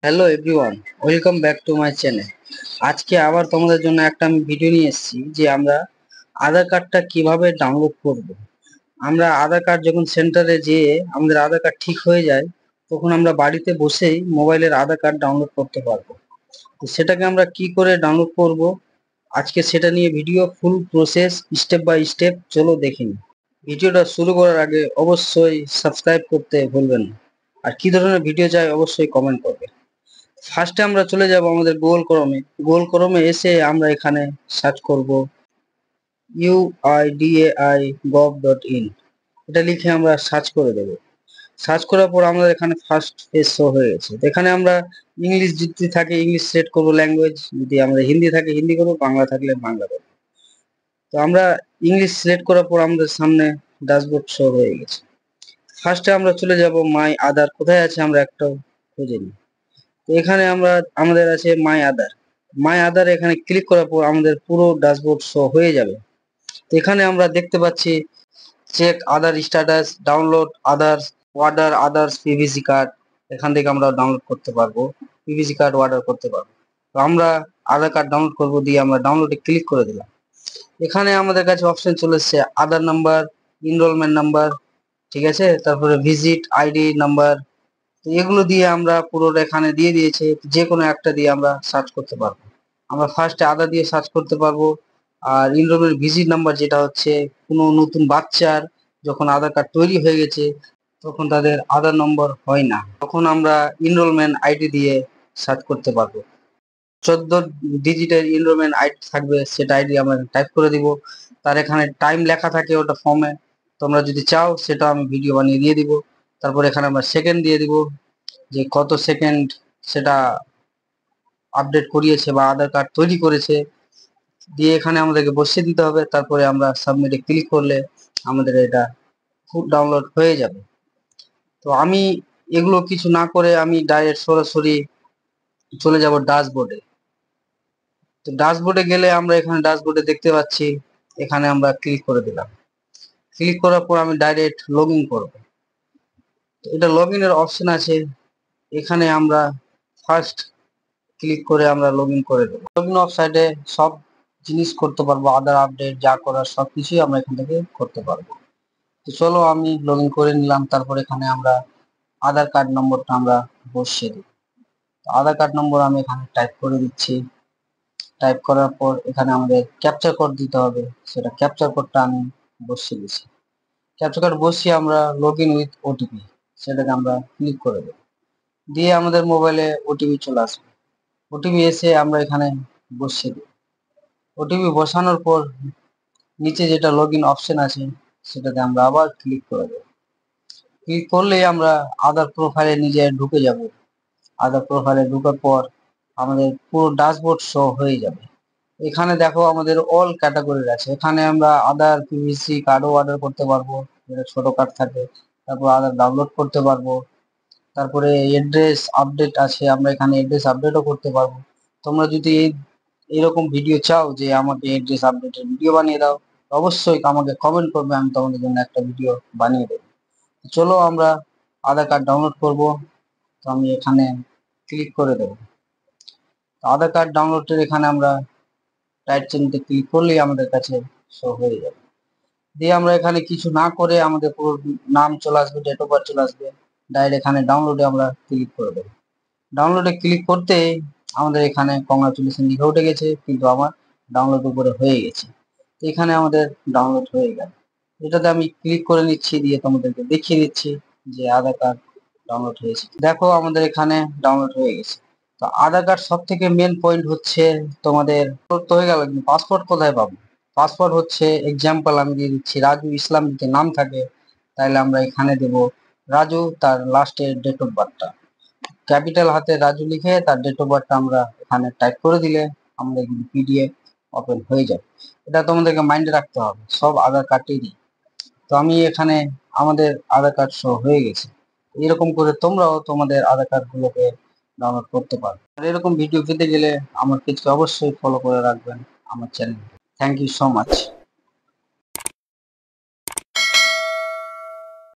Hello everyone, welcome back to my channel. আজকে আবার তোমাদের জন্য একটা আমি ভিডিও নিয়ে এসেছি যে আমরা আধার কার্ডটা কিভাবে ডাউনলোড করব। আমরা আধার কার্ড যখন সেন্টারে যেয়ে আমাদের আধার কার্ড ঠিক হয়ে যায়, তখন আমরা বাড়িতে বসেই মোবাইলের আধার কার্ড ডাউনলোড করতে পারবো। তো সেটাকে আমরা কি করে ডাউনলোড করব, আজকে সেটা নিয়ে video full process step by step, চলো দেখে নিই। ভিডিওটা শুরু করার আগে অবশ্যই সাবস্ক্রাইব করতে ভুলবেন না, আর কি ধরনের ভিডিও চাই অবশ্যই কমেন্ট করবে। ফার্স্টে আমরা চলে যাব আমাদের গুগল ক্রোমে এসে আমরা এখানে সার্চ করব uidai.gov.in। এটা লিখে আমরা সার্চ করে দেব। সার্চ করার পর আমাদের এখানে ফার্স্ট পেজ শো হয়ে গেছে। তো এখানে আমরা ইংলিশ যদি থাকে ইংলিশ সিলেক্ট করব, ল্যাঙ্গুয়েজ যদি আমরা হিন্দি থাকে হিন্দি করব, বাংলা থাকলে বাংলা করব। তো আমরা ইংলিশ সিলেক্ট করার পর আমাদের সামনে ড্যাশবোর্ড শো হয়ে গেছে। ফার্স্টে আমরা চলে যাব মাই আধার, কোথায় আছে আমরা একটাও খুঁজে নিই। তো এখানে আমাদের আছে মাই আধার এখানে ক্লিক করার পর আমাদের পুরো ড্যাশবোর্ড শো হয়ে যাবে। তো এখানে আমরা দেখতে পাচ্ছি চেক আধার স্ট্যাটাস, ডাউনলোড আধার, অর্ডার আদার্স, পিভিসি কার্ড। এখান থেকে আমরা ডাউনলোড করতে পারবো, পিভিসি কার্ড অর্ডার করতে পারবো। তো আমরা আধার কার্ড ডাউনলোড করব, দিয়ে আমরা ডাউনলোডে ক্লিক করে দিলাম। এখানে আমাদের কাছে অপশন চলে এসছে আধার নাম্বার, এনরোলমেন্ট নাম্বার, ঠিক আছে, তারপরে ভিজিট আইডি নাম্বার। তো এগুলো দিয়ে আমরা পুরোটা এখানে দিয়ে দিয়েছে, যে কোনো একটা দিয়ে আমরা সার্চ করতে পারবো। আমরা ফার্স্টে আধার দিয়ে সার্চ করতে পারবো। আর এনরোলমেন্ট ভিজিট নাম্বার যেটা হচ্ছে কোনো নতুন বাচ্চার যখন আধার কার্ড তৈরি হয়ে গেছে তখন তাদের আধার নম্বর হয় না, তখন আমরা এনরোলমেন্ট আইডি দিয়ে সার্চ করতে পারবো। 14 ডিজিটের এনরোলমেন্ট আইডি থাকবে, সেটা আইডি আমরা টাইপ করে দিব। তার এখানে টাইম লেখা থাকে ওটা ফর্মে, তোমরা যদি চাও সেটা আমি ভিডিও বানিয়ে দিয়ে দিব। তারপর এখানে আমরা সেকেন্ড দিয়ে দিব, যে কত সেকেন্ড সেটা আপডেট করিয়েছে বা আধার কার্ড তৈরি করেছে, দিয়ে এখানে আমাদেরকে বসিয়ে দিতে হবে। তারপরে আমরা সাবমিটে ক্লিক করলে আমাদের এটা ফুল ডাউনলোড হয়ে যাবে। তো আমি এগুলো কিছু না করে আমি ডাইরেক্ট সরাসরি চলে যাব ড্যাশবোর্ডে। তো ড্যাশবোর্ডে গেলে আমরা এখানে ড্যাশবোর্ডে দেখতে পাচ্ছি, এখানে আমরা ক্লিক করে দিলাম। ক্লিক করার পর আমি ডাইরেক্ট লগ ইন করবো। এটা লগ ইনের অপশন আছে, এখানে আমরা ফার্স্ট ক্লিক করে আমরা লগ ইন করে দেবো। লগ ইন ওয়েবসাইটে সব জিনিস করতে পারবো, আধার আপডেট যা করার সব কিছুই আমরা এখান থেকে করতে পারবো। তো চলো আমি লগ ইন করে নিলাম। তারপর এখানে আমরা আধার কার্ড নম্বরটা আমরা বসিয়ে দিই। আধার কার্ড নম্বর আমি এখানে টাইপ করে দিচ্ছি। টাইপ করার পর এখানে আমাদের ক্যাপচার কোড দিতে হবে, সেটা ক্যাপচার কোডটা আমি বসিয়ে দিচ্ছি। ক্যাপচার কোড বসিয়ে আমরা লগ ইন উইথ ওটিপি সেটাকে আমরা ক্লিক করে দেবো। দিয়ে আমাদের মোবাইলে ওটিপি চলে আসবে। ওটিপি এসে আমরা এখানে বসিয়ে দিই। ওটিপি বসানোর পর নিচে যেটা লগ ইন অপশন আছে সেটাতে আমরা আবার ক্লিক করে দেবো। ক্লিক করলেই আমরা আধার প্রোফাইলে নিজে ঢুকে যাব। আধার প্রোফাইলে ঢুকার পর আমাদের পুরো ড্যাশবোর্ড শো হয়ে যাবে। এখানে দেখো আমাদের অল ক্যাটাগরির আছে, এখানে আমরা আধার পিভিসি কার্ডও অর্ডার করতে পারবো, যেটা ছোট কার্ড থাকে। তারপর আধার ডাউনলোড করতে পারবো। তারপরে এড্রেস আপডেট আছে, আমরা এখানে এড্রেস আপডেটও করতে পারবো। তোমরা যদি এরকম ভিডিও চাও যে আমাকে এড্রেস আপডেটের ভিডিও বানিয়ে দাও, অবশ্যই আমাকে কমেন্ট করবে, আমি তোমাদের জন্য একটা ভিডিও বানিয়ে দেবো। চলো আমরা আধার কার্ড ডাউনলোড করব। তো আমি এখানে ক্লিক করে দেবো। আধার কার্ড ডাউনলোডের এখানে আমরা রাইট চিহ্নতে ক্লিক করলেই আমাদের কাছে শো হয়ে যাবে। দিয়ে আমরা এখানে কিছু না করে আমাদের পুরো নাম চলে আসবে, ডেট অফ বার্থ চলে আসবে। ডাইরেক্ট এখানে ডাউনলোডে আমরা ক্লিক করে দেবো। ডাউনলোডে ক্লিক করতে আমাদের এখানে কংগ্রাচুলেশন লিখে উঠে গেছে, কিন্তু আমার ডাউনলোড উপরে হয়ে গেছে। এখানে আমাদের ডাউনলোড হয়ে গেল। এটাতে আমি ক্লিক করে নিচ্ছি, দিয়ে তোমাদেরকে দেখিয়ে দিচ্ছি যে আধার কার্ড ডাউনলোড হয়েছে। দেখো আমাদের এখানে ডাউনলোড হয়ে গেছে। তো আধার কার্ড সব থেকে মেন পয়েন্ট হচ্ছে তোমাদের তো হয়ে গেল, কিন্তু পাসপোর্ট কোথায় পাবো? পাসপোর্ট হচ্ছে এক্সাম্পল আমি দিয়ে দিচ্ছি, রাজু ইসলাম যদি নাম থাকে তাহলে আমরা এখানে দেব রাজু, তার লাস্টের ডেট অফ বার্থটা ক্যাপিটাল হাতে রাজু লিখে তার ডেট অফ বার্থটা আমরা এখানে টাইপ করে দিলে আমাদের কিন্তু পিডিএফ ওপেন হয়ে যাবে। এটা তোমাদেরকে মাইন্ডে রাখতে হবে সব আধার কার্ডেরই। তো আমি এখানে আমাদের আধার কার্ড শো হয়ে গেছে। এরকম করে তোমরাও তোমাদের আধার কার্ড গুলোকে ডাউনলোড করতে পারো। আর এরকম ভিডিও পেতে গেলে আমার পেজকে অবশ্যই ফলো করে রাখবেন, আমার channel. Thank you so much.